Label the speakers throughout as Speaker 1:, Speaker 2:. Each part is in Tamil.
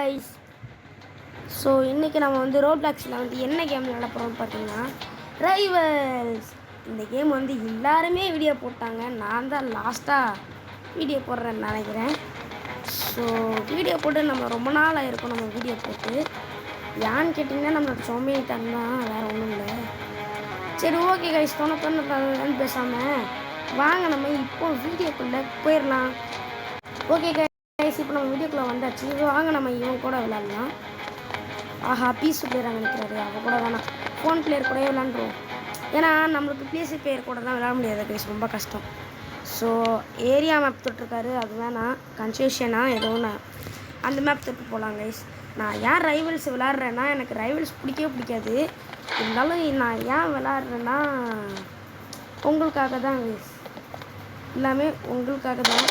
Speaker 1: guys. ஸோ இன்றைக்கி நம்ம வந்து ரோப்ளாக்ஸில் வந்து என்ன கேம் விளையாட போகிறோம்னு பார்த்தீங்கன்னா ரைவல்ஸ். இந்த கேம் வந்து எல்லாருமே வீடியோ போட்டாங்க, நான் தான் லாஸ்ட்டாக வீடியோ போடுறேன்னு நினைக்கிறேன். ஸோ வீடியோ போட்டு நம்ம ரொம்ப நாள் ஆகிருக்கும் நம்ம வீடியோ போட்டு. ஏன்னு கேட்டிங்கன்னா நம்மளோட சோம்பேறித்தனம் தான், வேறு ஒன்றும் இல்லை. சரி ஓகே கைஸ், தொண்ணூத்தொன்னு பேசாமல் வாங்க நம்ம இப்போ வீடியோக்குள்ளே போயிடலாம். ஓகே கைஸ், இப்போ நம்ம வீடியோக்குள்ளே வந்தாச்சு. வாங்க நம்ம இவன் கூட விளாட்லாம். ஆஹா, பீஸ் பிளேயராக நினைக்கிறாரு, அவள் கூட வேணாம், ஃபோன் பிளேயர் கூட விளாண்டுருவோம். ஏன்னா நம்மளுக்கு பிஎஸ்சி பிளேயர் கூட தான் விளாட முடியாது கைஸ், ரொம்ப கஷ்டம். ஸோ ஏரியா மேப் தொட்டிருக்காரு, அது வேணாம், கன்ஃபியூஷனாக ஏதோ ஒன்று அந்த மேப் தொட்டு போகலாம் கைஸ். நான் ஏன் ரைவல்ஸ் விளாட்றேன்னா எனக்கு ரைவல்ஸ் பிடிக்கவே பிடிக்காது. இருந்தாலும் நான் ஏன் விளாட்றேன்னா உங்களுக்காக தான் கைஸ், எல்லாமே உங்களுக்காக தான்.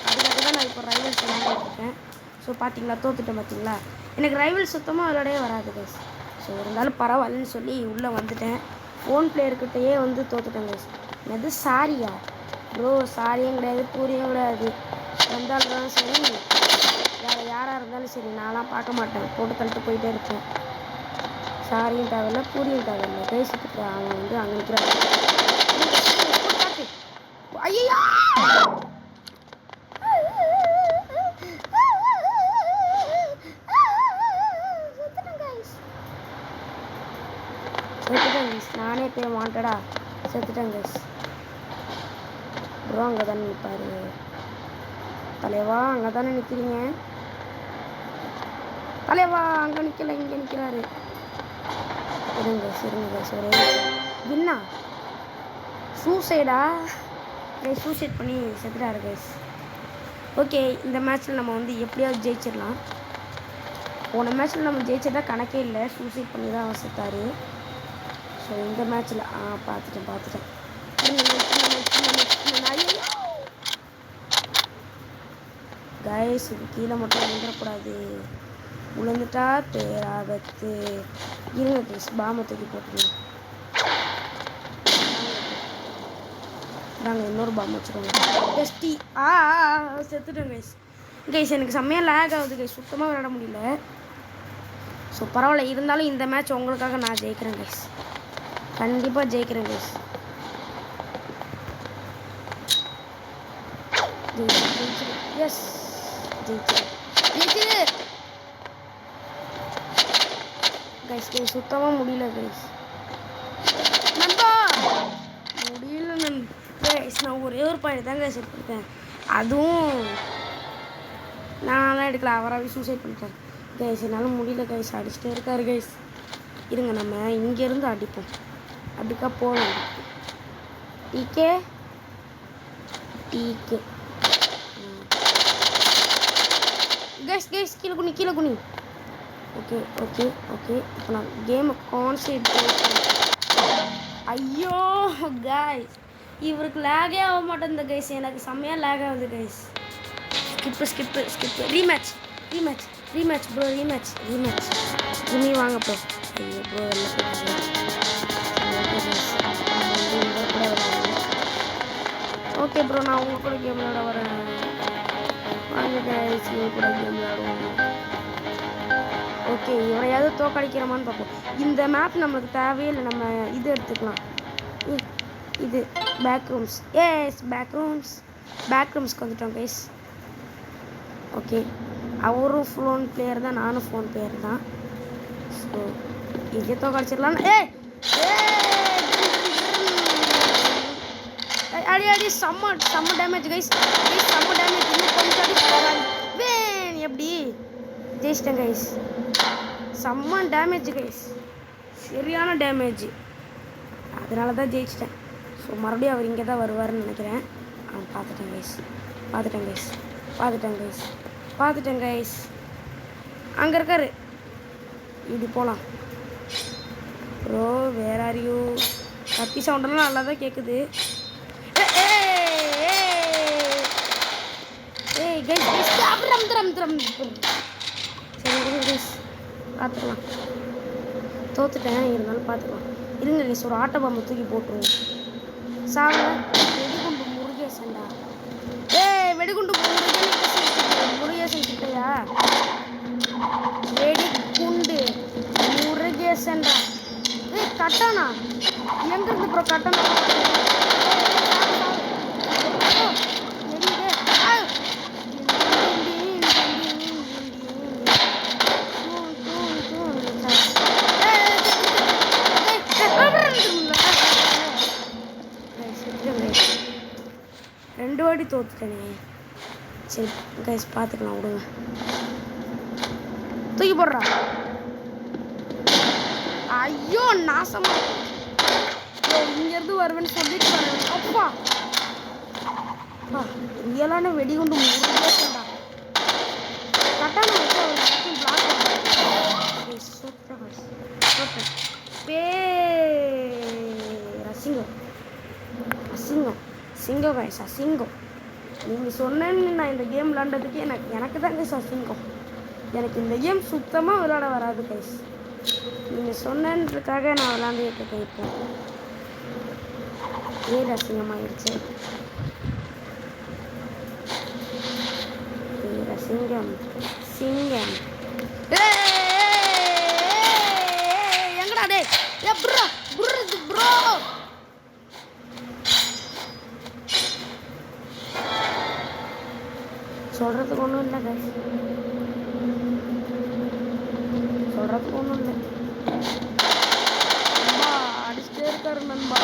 Speaker 1: அதுக்காக தான் நான் இப்போ ரைவல்ஸ் விளாண்டுருக்கேன். ஸோ பார்த்தீங்களா, தோத்துட்டேன் பார்த்தீங்களா. எனக்கு ரைவல்ஸ் சுத்தமாக விளையாடவே வராது கைஸ். ஸோ இருந்தாலும் பரவாயில்லன்னு சொல்லி உள்ளே வந்துட்டேன். ஃபோன் பிளேயர்கிட்டையே வந்து தோத்துட்டேன் கைஸ். எது சாரியா ப்ரோ? சாரியும் கிடையாது, பூரியும் கிடையாது. வந்தாலும் சரி, வேறு யாராக இருந்தாலும் சரி, நான்லாம் பார்க்க மாட்டேன், போட்டு தள்ளிட்டு போயிட்டே இருப்பேன். சாரியும் தேவையில்லை, பூரியும் தேவையில்லை. பேசிக்கிட்டு அவங்க வந்து அங்கே நிற்கிறாங்க. ஐயா செத்துட்டேன் கைஸ், நானே போய் வாண்டடா செத்துட்டேன் கைஸ். ப்ரோ அங்கே தானே நிற்பாரு தலைவா, அங்கே தானே நிற்கிறீங்க தலைவா, அங்கே நிற்கல, இங்கே நிற்கிறாரு. இருங்க கைஸ், ஒரே வின்னா சூசைடா கைஸ், சூசைட் பண்ணி செத்துட்டாரு கைஸ். ஓகே, இந்த மேட்ச்சில் நம்ம வந்து எப்படியாவது ஜெயிச்சிடலாம். போன மேட்ச்சில் நம்ம ஜெயிச்சதா கணக்கே இல்லை, சூசைட் பண்ணி தான் அவன் செத்தாரு. ஸோ இந்த மேட்ச்சில் பார்த்துட்டேன் கைஸ். இது கீழே மட்டும் விழுந்துடக்கூடாது, விழுந்துட்டா பேராபத்து. இருங்க கைஸ், பாம்பை தூக்கி போட்டுருங்க. நாங்கள் இன்னொரு பாம்பு வச்சுருவோங்க டெஸ்டி. செத்துட்டேன் கைஸ். எனக்கு செம்மையாக லேக் ஆகுது கைஸ், சுத்தமாக விளையாட முடியல. ஸோ பரவாயில்ல, இருந்தாலும் இந்த மேட்ச் உங்களுக்காக நான் ஜெயிக்கிறேன் கைஸ், கண்டிப்பாக ஜெயிக்கிறேன் கைஸ். எஸ், ஜெயிச்சிரு கைஸ். சுத்தமாக முடியல கைஸ், நண்பா முடியல கைஸ். நான் ஒரே ஒரு பாயிண்ட் தான் கைஸ் எடுத்துருக்கேன், அதுவும் நான்லாம் எடுக்கல, அவராகவே சூசைட் பண்ணிட்டேன் கைஸ். என்னால் முடியல கைஸ், அடிச்சுட்டே இருக்காரு கைஸ். இருங்க நம்ம இங்கேருந்து அடிப்போம், அடிக்கா போகலாம். டீக்கே கைஸ், கீழே குனி. ஓகே, இப்போ நான் கேமை கான்சன்ட்ரேட். ஐயோ கைஸ், இவருக்கு லேகே ஆக மாட்டேங்குது கைஸ், எனக்கு செம்மையாக லேக் ஆகுது guys. Skip. Rematch bro, rematch Jimmy வாங்க ப்ரோ. ஐயோ ப்ரோ, ஓகே ப்ரோ, நான் உங்கள் கூட கேம் விளையாட வரேன். வாங்க கைஸ், இவங்க கூட கேம் விளையாடுவோம். ஓகே, இவரையாவது தோக்கடிக்கிறோமான்னு பார்ப்போம். இந்த மேப் நம்மளுக்கு தேவையே இல்லை, நம்ம இது எடுத்துக்கலாம். இது பேக் ரூம்ஸ். எஸ், பேக் ரூம்ஸ்க்கு வந்துட்டோம் கைஸ். ஓகே, அவரும் ஃபோன் பிளேயர் தான், நானும் ஃபோன் பிளேயர் தான். ஸோ இதே தோக்கடிச்சிடலாம். அடி செம்ம டேமேஜ் கைஸ், செம்ம டேமேஜ். இன்னும் கொஞ்சம் அடி எப்படி ஜெயிச்சிட்டேன் கைஸ். செம்ம டேமேஜ் கைஸ், சரியான டேமேஜ், அதனால தான் ஜெயிச்சிட்டேன். ஸோ மறுபடியும் அவர் இங்கே தான் வருவார்னு நினைக்கிறேன். பார்த்துட்டேன் கைஸ். அங்கே இருக்காரு, இப்படி போகலாம் ப்ரோ. Where are you? கத்தி சவுண்டெல்லாம் நல்லா தான் கேட்குது. சரி கைஸ், பார்த்துக்கலாம். தோத்துட்டேன், இருந்தாலும் பார்த்துக்கலாம். இருங்க கைஸ், ஒரு ஆட்டோ பாம்பை தூக்கி போட்டுருவோம். சாங்க வெடிகுண்டு முருகேசன்டா. வெடிகுண்டு முருகேசன் கிட்டையா? எங்க இருந்து ப்ரோ கட்டணும் ரெண்டு வாட்டி தோத்துட்டேனே. சரி கைஸ் பார்த்துக்கலாம் விடுங்க. தூக்கி போடுறா. ஐயோ நாசமா இங்கேருந்து வருவேன்னு சொல்லிட்டு வரேன். அப்பா ரியலான வெடிகுண்டு முடிஞ்சா கட்டான வச்சு அவர் எல்லாத்தையும் பிளாக் பண்ணுறேன். அசிங்கம் அசிங்கம் சிங்கம் கைஸ் அசிங்கம். நீங்கள் சொன்னேன்னு நான் இந்த கேம் விளாண்டதுக்கு எனக்கு தான் கைஸ் அசிங்கம். எனக்கு இந்த கேம் சுத்தமாக விளையாட வராது கைஸ். நீங்கள் சொன்னதுக்காக நான் விளாண்டுட்டு இருக்கேன். இப்போ ஏது அசிங்கமாகிடுச்சு. சிங்கம் சிங்கம் எங்கடா டே ப்ரோ ப்ரோ சொல்கிறதுக்கு ஒன்றும் இல்லை கைஸ். சொல்கிறதுக்கு ஒன்றும் இல்லை. நண்பா அடிச்சுட்டே இருக்காரு நண்பா.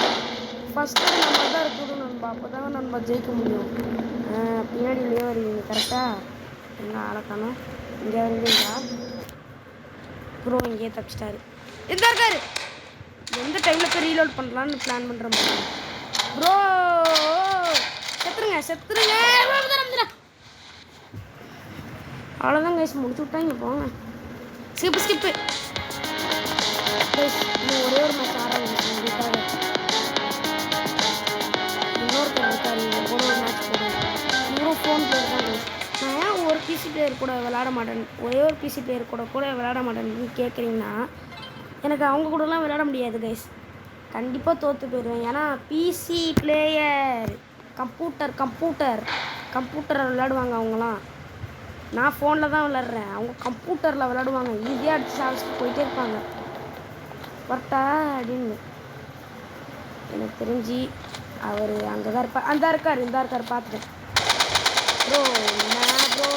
Speaker 1: ஃபஸ்ட்டு நம்ம தான் இருக்கணும் நண்பா. அப்போ தாங்க நண்பா ஜெயிக்க முடியும். பின்னாடியிலேயே வருவீங்க கரெக்டாக. என்ன ஆளக்கானோம் இங்கே வருவீங்களா ப்ரோ? இங்கேயே தப்பிச்சிட்டாரு. எந்த இருக்காரு? எந்த டைமில் போய் ரீலோட் பண்ணலான்னு பிளான் பண்ணுற மாதிரி ப்ரோ. செத்துருங்க அவ்வளோதான் கைஸ் முடிச்சு விட்டாங்க. போங்க ஸ்கிப்பு இன்னும் ஒரே ஒரு மேட்ச் ஆரம்பிச்சாங்க. இன்னொருத்தர் இருக்காரு கூட ஒரு மேட்ச் போடுவேன். இன்னும் ஃபோன் பிளேயர் தான் கைஸ். நான் ஏன் ஒரு பிசி பிளேயர் கூட விளாட மாட்டேன், ஒரே ஒரு பிசி பிளேயர் கூட விளாட மாட்டேன்னு கேட்குறீங்கன்னா, எனக்கு அவங்க கூடலாம் விளையாட முடியாது கைஸ். கண்டிப்பாக தோற்று போயிடுவேன். ஏன்னா பிசி பிளேயர் கம்ப்யூட்டர் விளையாடுவாங்க அவங்களாம். நான் ஃபோனில் தான் விளாட்றேன். அவங்க கம்ப்யூட்டரில் விளாடுவாங்க. ஈஸியாக அடித்து சாப்பிட்டு போயிட்டே இருப்பாங்க. கரெக்டா அப்படின்னு எனக்கு தெரிஞ்சு அவர் அங்கே தான் இருப்பார். இந்த இருக்கார் பார்த்துட்டேன் ப்ரோ. என்ன ப்ரோ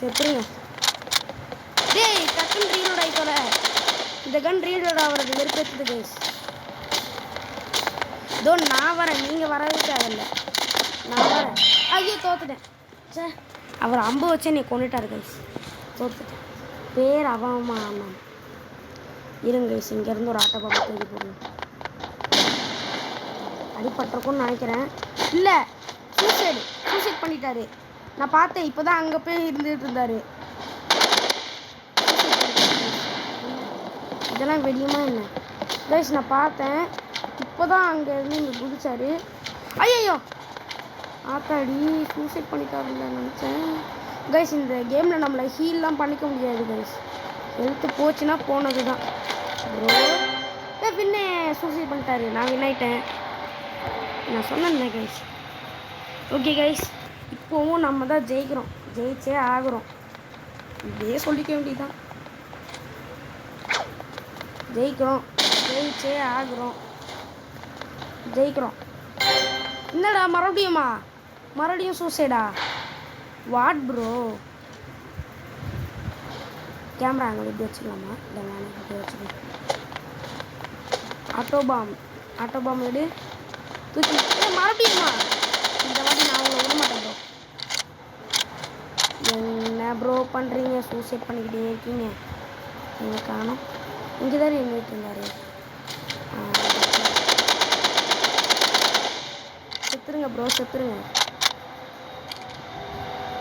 Speaker 1: செத்துருங்க. டேய் டக்குன்னு ரீலோட் ஆகிக்கோல. இந்த கன் ரீலோட் ஆகிறது வெறுப்பேற்றுது கைஸ். இதோ நான் வரேன், நீங்கள் வரவே தேவையில்லை. நான் வரேன். ஐயோ தோத்துட்டேன். சே அவர் அம்பு வச்சு என்னை கொண்டுட்டார் கைஸ். தோத்துட்டேன். பேர் அவமானம். இருங்க கைஸ், இங்கேருந்து ஒரு ஆட்டோ பாம்பு தேடி போடணும். அடிபட்டிருக்கும்னு நினைக்கிறேன். இல்லை சூசைட் பண்ணிட்டாரு. நான் பார்த்தேன். இப்போ தான் அங்கே போய் இருந்துகிட்டு இருந்தார். இதெல்லாம் வெடியுமா என்ன கைஸ்? நான் பார்த்தேன். இப்போ தான் அங்கே இருந்து இங்கே குதிச்சாரு. ஐயோ ஆத்தாடி சூசைட் பண்ணிட்டாருன்னு நினச்சேன் கைஸ். இந்த கேமில் நம்மளை ஹீல்லாம் பண்ணிக்க முடியாது கைஸ். ஹெல்த்து போச்சுன்னா போனது தான் ப்ரோ. பின்னே சூசைட் பண்ணிட்டாரு. நான் வின் ஆகிட்டேன். நான் சொன்னேன் கைஸ். ஓகே கைஸ், இப்போவும் நம்ம தான் ஜெயிச்சே ஆகிறோம். இதே சொல்லிக்க வேண்டியதுதான். ஜெயிச்சே ஆகிறோம். என்னடா மறுபடியும் சூசைடா? What bro? கேமரா அங்கே இப்படி வச்சுக்கலாமா? இல்லை நானே இப்படி வச்சுக்கேன். ஆட்டோ பாம் எடு. தூக்கி மறுபடியுமா? இந்த வாட்டி நான் உங்களை விட மாட்டேன் ப்ரோ. என்ன ப்ரோ பண்ணுறீங்க? சூசைட் பண்ணிக்கிட்டே இருக்கீங்க. நீங்கள் காணும். இங்கே தான் நின்றுட்டு இருந்தார். செத்துருங்க ப்ரோ, செத்துருங்க.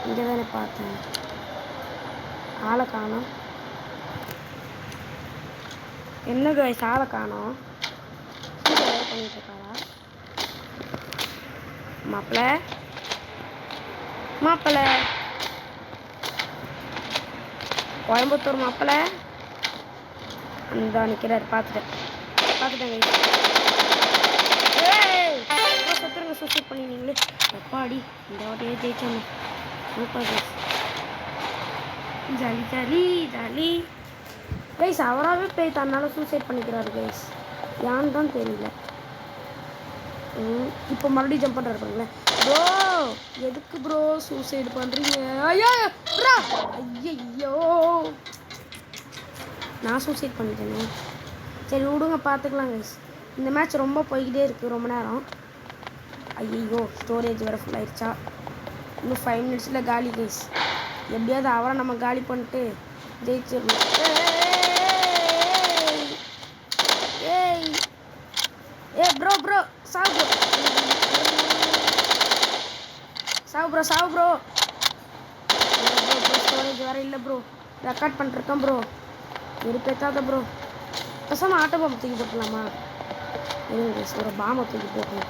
Speaker 1: இங்கே தானே பார்த்தேன். ஆளை காணோம். என்ன கைஸ் ஆளை காணோம்? பண்ணிட்டு இருக்காரா மாப்பிள்ளை? கோயம்புத்தூர் மாப்பிள்ளை அந்த நிற்கிறார். பார்த்துட்டேன் செத்துருங்க. சூசைட் பண்ணினீங்களே எப்பாடி. இந்த வாட்டியே ஜெயிச்சாங்க. Super guys. Jolly guys. அவராகவே போய் தன்னால் சூசைட் பண்ணிக்கிறாரு கைஸ். ஏன்னு தான் தெரியல. இப்போ மறுபடியும் ஜம்ப் பண்ணுறாரு பாருங்களேன். ப்ரோ எதுக்கு ப்ரோ சூசைடு பண்ணுறீங்க? ஐயோ ஐயோ நான் சூசைட் பண்ணிட்டேனே. சரி விடுங்க, பார்த்துக்கலாம் கைஸ். இந்த மேட்ச் ரொம்ப போய்கிட்டே இருக்குது ரொம்ப நேரம். ஐயோ ஸ்டோரேஜ் வேறு ஃபுல் ஆயிடுச்சா? இன்னும் 5 மினிட்ஸில் காலி கைஸ். எப்படியாவது அவரை நம்ம காலி பண்ணிட்டு ஜெயிச்சிடணும். ஏய் ஏ ப்ரோ ப்ரோ சாவு ப்ரோ, சாவு ப்ரோ, சாவு ப்ரோ. ஸ்டோரேஜ் வேறு இல்லை ப்ரோ. ரெக்கார்ட் பண்ணிருக்கேன் ப்ரோ. வெறுப்பேத்தாத ப்ரோ. பேசாமல் ஆட்டோ பாம்பு தூக்கி போட்டுடலாமா? இருங்க ஒரு பாம்பை தூக்கி போட்டணும்.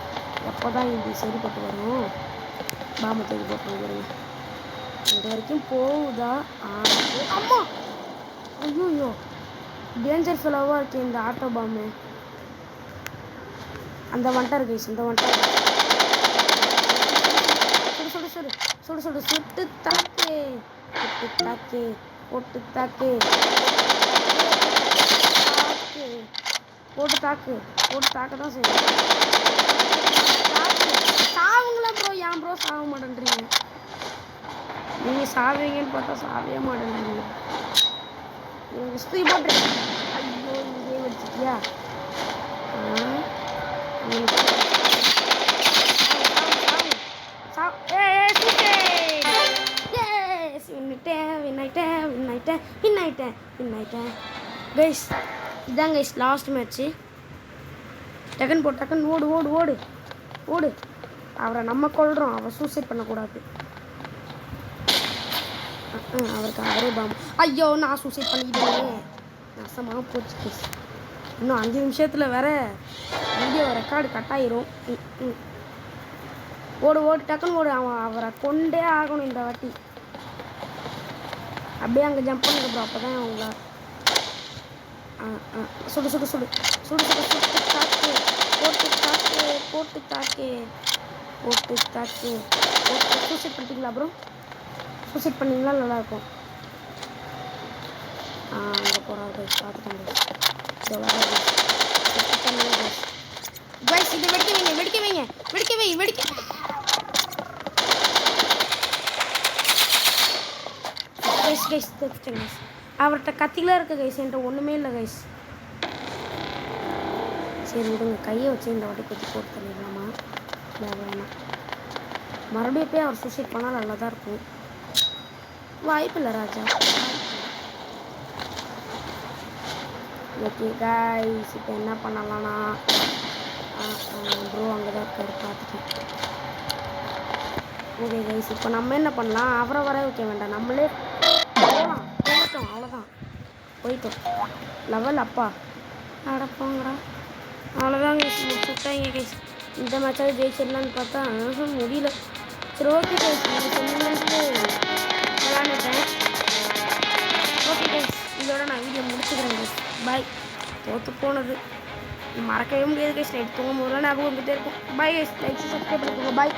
Speaker 1: எப்போ தான் இது சரிப்பட்டு வரும்? பாம்பை தூக்கி போட்டணும். இருங்க இது வரைக்கும் போகுதா? அம்மா ஐயோ டேஞ்சர் ஃபெலோவாக இருக்குது இந்த ஆட்டோ பாம்பு. அந்த வந்துட்டார் கைஸ், இந்த வந்துட்டார். சுடு சுடு சுடு சுடு சுடு சுட்டு தாக்கே, சுட்டு தாக்கே, போட்டு தாக்கே, தாக்கு போட்டு தாக்கு, போட்டு தாக்க தான் செய்யும். சாவுங்களா ப்ரோ? ஏன் ப்ரோ சாக மாட்டேன்றீங்க? நீங்கள் சாவீங்கன்னு பார்த்தா சாவே மாட்டேன்றீங்க. நீங்கள் சுற்றி போட்டு ஐயோ இதே வச்சுட்டியா? கைஸ் இதான் கைஸ் லாஸ்ட் மேட்ச்சு. டக்குன்னு போ, டக்குன்னு ஓடு ஓடு ஓடு ஓடு. அவரை நம்ம கொள்கிறோம், அவரை சூசைட் பண்ணக்கூடாது. அவருக்கு அவரே பாம்பு. ஐயோ நான் சூசைட் பண்ணிக்கிட்டேன். நசமாக போச்சு கைஸ். இன்னும் 5 நிமிஷத்தில் வேற வீடியோ ரெக்கார்டு கட் ஆயிரும். ஓடு ஓடு டக்குன்னு ஓடு. அவரை கொண்டே ஆகணும் இந்த வாட்டி. அப்படியே அங்கே ஜம்ப் பண்ணுங்க ப்ரோ, அப்போ தான் அவங்கள சுடு சுடு சுடு சுடு சுடு சுட்டு தாக்கு, போட்டு தாக்கு, போட்டு தாக்கு, போட்டு தாக்கு, போட்டு. சூசைட் பண்ணிட்டீங்களா ப்ரோ? சூசைட் பண்ணிங்களா? நல்லாயிருக்கும். அங்கே போகிறாரு பார்த்துட்டாங்க. கைஸ் இதை வெடிக்க வைங்க, வெடிக்க வைங்க, வெடிக்க வை, வெடிக்க. கைஸ் கைஸ் தெரிஞ்சிட்டேன் கைஸ். அவர்கிட்ட கத்திலாம் இருக்குது கைஸ், என்கிட்ட ஒன்றுமே இல்லை கைஸ். சரி விடுங்க, கையை வச்சு இந்த வாட்டி குத்தி போட்டு தள்ளிடலாமா? வேணாம், மறுபடியும் போய் அவர் சூசைட் பண்ணால் நல்லா தான் இருக்கும். வாய்ப்பு இல்லை ராஜா. ஓகே கைஸ் இப்போ என்ன பண்ணலாம்னா ப்ரோ அங்கே தான் இருக்காரு பார்த்துட்டு. ஓகே கைஸ் இப்போ நம்ம என்ன பண்ணலாம்? அவரை வர வைக்க வேண்டாம், நம்மளே போகலாம். போயிட்டோம், அவ்வளோதான், போயிட்டோம். லெவல் அப்பா நடப்போங்கடா. அவ்வளோதான் கைஸ், முடிச்சுட்டாங்க கைஸ். இந்த மேட்சாவது ஜெயிச்சிடலான்னு பார்த்தா முடியல. சரி ஓகே கைஸ், நீங்கள் சொன்னீங்கன்ட்டு விளாண்டுட்டேன். ஓகே கைஸ் இதோட நான் வீடியோ முடிச்சுக்கிறேன் கைஸ். பாய். தோற்று போனது மறக்கவே முடியாது கைஸ். நைட் தூங்கும் போதெல்லாம் ஞாபகம் வந்துகிட்டே இருக்கும். Bye guys. லைக் சப்ஸ்கிரைப் பண்ணிக்கோங்க. பாய்.